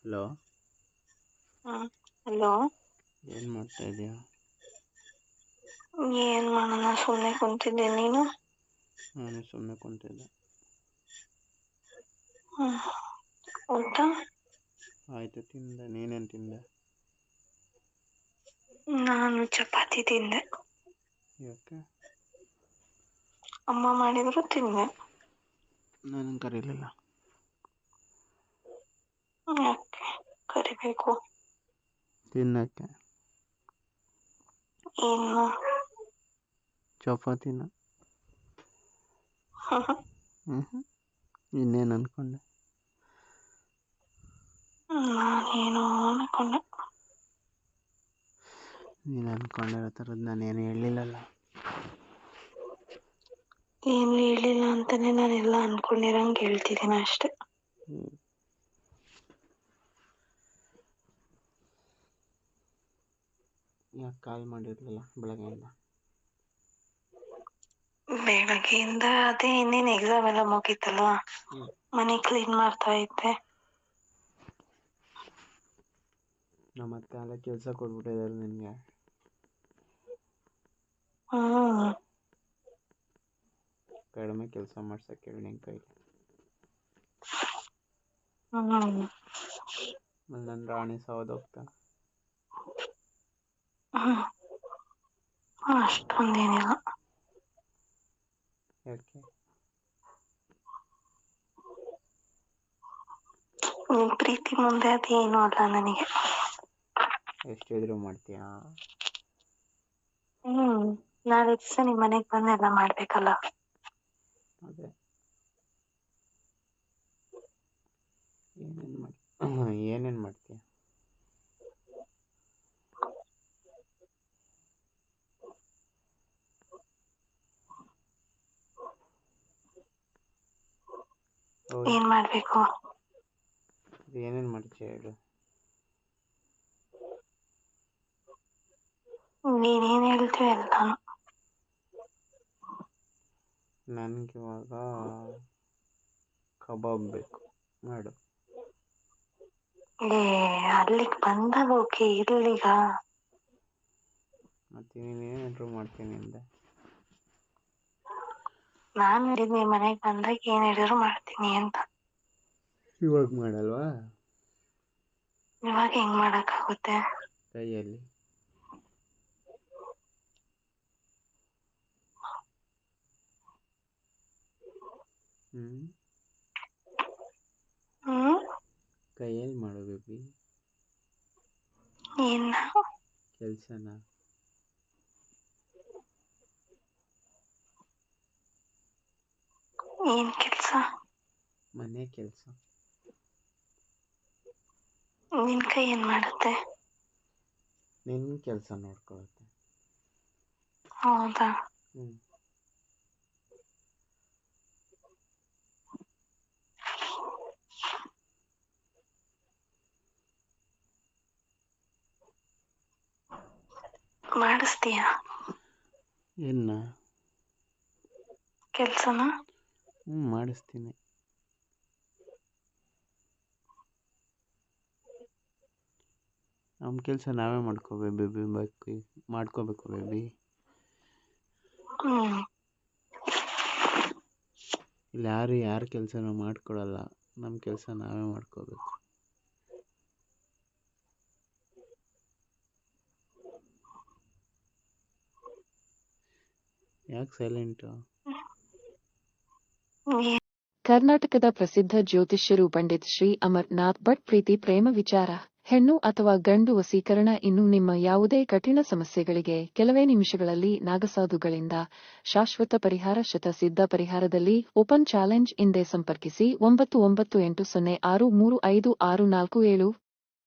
Hello. Hello. ಏನು ಮಾಡ್ತಾ ಇದೀಯಾ? ಏನ್ ಮಾಡೋಣ, ಸುಮ್ಮನೆ ಕುಂತಿದ್ದೆ. ನೀನು? ನಾನು ಸುಮ್ಮನೆ ಕುಂತಿದ್ದೆ. ಊಟ ಆಯ್ತು, ತಿಂದೆ. ನೀನೇನು ತಿಂದೆ? ನಾನು ಚಪಾತಿ ತಿಂದೆ. ಯಾಕೆ? ಅಮ್ಮ ಮಾಡಿದ್ರು ತಿಂದೆ. ನನಗೆ ಕರೀಲಿಲ್ಲ. ಯಾಕೆ ಕರಿಬೇಕು? ತಿನ್ನಕ್ಕೆ. ಏನು? ಚಪಾತಿನ. ಇನ್ನೇನು ಅನ್ಕೊಂಡೆ? ನಾನೇನೋ ಅನ್ಕೊಂಡೆ. ನೀನು ಅನ್ಕೊಂಡಿರೋ ಥರದ್ದು ನಾನೇನು ಹೇಳಿಲ್ಲಲ್ಲ. ಏನು ಹೇಳಿಲ್ಲ ಅಂತಾನೆ ನಾನೆಲ್ಲ ಅನ್ಕೊಂಡಿರಂಗೆ ಹೇಳ್ತಿದ್ದೀನಿ ಅಷ್ಟೆ. ಯಾಕೆ ಕಾಲ್ ಮಾಡಿರಲಿಲ್ಲ ಬೆಳಗ್ಗೆಯಿಂದ? ಬೆಳಗ್ಗೆಯಿಂದ ಅದೇ ಇನ್ನೇನು ಎಕ್ಸಾಮ್ ಎಲ್ಲ ಮುಗೀತಲ್ಲ, ಮನೆ ಕ್ಲೀನ್ ಮಾಡ್ತಾ ಇದ್ದೆ. ಮತ್ತೆ ಅಲ್ಲೇ ಕೆಲಸ ಕೊಟ್ಬಿಟ್ಟಿದ್ದಾರೆ ನಿನಗೆ. ಕಡಿಮೆ ಕೆಲಸ ಮಾಡ್ಸಕ್ಕೆ ಹೇಳಿ ನಿನ್ನ ಕೈಲಿ. ನನ್ನ ರಾಣಿ ಸಾವದೋಗ್ತಾನೆ. ಅಷ್ಟೊಂದೇನಿಲ್ಲ. ಯಾಕೆ? ನಿನ್ ಪ್ರೀತಿ ಮುಂದೆ ಅದೇನು ಅಲ್ಲ ನನಗೆ. ಎಷ್ಟು ಎದುರು ಮಾಡ್ತೀಯಾ? ನಾಳೆ ದಿವಸ ನಿಮ್ಮ ಮನೆಗೆ ಬಂದೆಲ್ಲ ಮಾಡ್ಬೇಕಲ್ಲ. ಅದೇ ಏನೇನು ಮಾಡ್ತೀಯ? ಏನ್ ಮಾಡ್ಬೇಕು? ಏನೇನು ಮಾಡ್ತೀಯ ಹೇಳು. ನೀನೇನು ಹೇಳ್ತೀಯ ಎಲ್ಲಾನು. ನನಗಿವಾಗ ಕಬಾಬ್ ಬೇಕು, ಮಾಡು. ಅಲ್ಲಿಗೆ ಬಂದಾಗ ಓಕೆ, ಇರ್ಲಿಗ? ಮತ್ತೆ ನೀನೇನಾದರೂ ಮಾಡ್ತೀನಿ ಅಂದೆ. ನಾನು ಹೇಳಿದ್ ನಿಮ್ಮ ಮನೆಗೆ ಬಂದಾಗ ಏನ್ ಹೇಳಿದ್ರು ಮಾಡ್ತೀನಿ ಅಂತ. ಇವಾಗ ಮಾಡಲ್ವಾ? ಇವಾಗ ಹೆಂಗ್ ಮಾಡಕ್ಕಾಗುತ್ತೆ? ಕೈಯಲ್ಲಿ. ಕೈಯಲ್ಲಿ ಮಾಡು ಬೇಬಿ. ಏನ್ ಕೆಲ್ಸನ? ಏನ್ ಕೆಲ್ಸ? ಮನೆ ಕೆಲಸ. ನಿನ್ ಕೈ ಏನ್ ಮಾಡುತ್ತೆ? ನಿನ್ನ ಕೆಲಸ ನೋಡ್ಕೊಳುತ್ತೆ. ಹೌದಾ? ಮಾಡಿಸ್ತೀಯ ಏನ್ನ? ಕೆಲ್ಸನ? ಮಾಡಿಸ್ತೀನಿ. ನಮ್ಮ ಕೆಲಸ ನಾವೇ ಮಾಡ್ಕೋಬೇಕು ಬೇಬಿ. ಇಲ್ಲಿ ಯಾರ ಕೆಲಸನೂ ಮಾಡ್ಕೊಡಲ್ಲ. ನಮ್ಮ ಕೆಲಸ ನಾವೇ ಮಾಡ್ಕೋಬೇಕು. ಯಾಕೆ ಸೈಲೆಂಟು? ಕರ್ನಾಟಕದ ಪ್ರಸಿದ್ಧ ಜ್ಯೋತಿಷ್ಯರು ಪಂಡಿತ್ ಶ್ರೀ ಅಮರ್ನಾಥ್ ಭಟ್ ಪ್ರೀತಿ ಪ್ರೇಮ ವಿಚಾರ, ಹೆಣ್ಣು ಅಥವಾ ಗಂಡು ವಶೀಕರಣ ಇನ್ನು ನಿಮ್ಮ ಯಾವುದೇ ಕಠಿಣ ಸಮಸ್ಯೆಗಳಿಗೆ ಕೆಲವೇ ನಿಮಿಷಗಳಲ್ಲಿ ನಾಗಸಾಧುಗಳಿಂದ ಶಾಶ್ವತ ಪರಿಹಾರ. ಶತಸಿದ್ಧ ಪರಿಹಾರದಲ್ಲಿ ಓಪನ್ ಚಾಲೆಂಜ್. ಹಿಂದೆ ಸಂಪರ್ಕಿಸಿ 9980635647.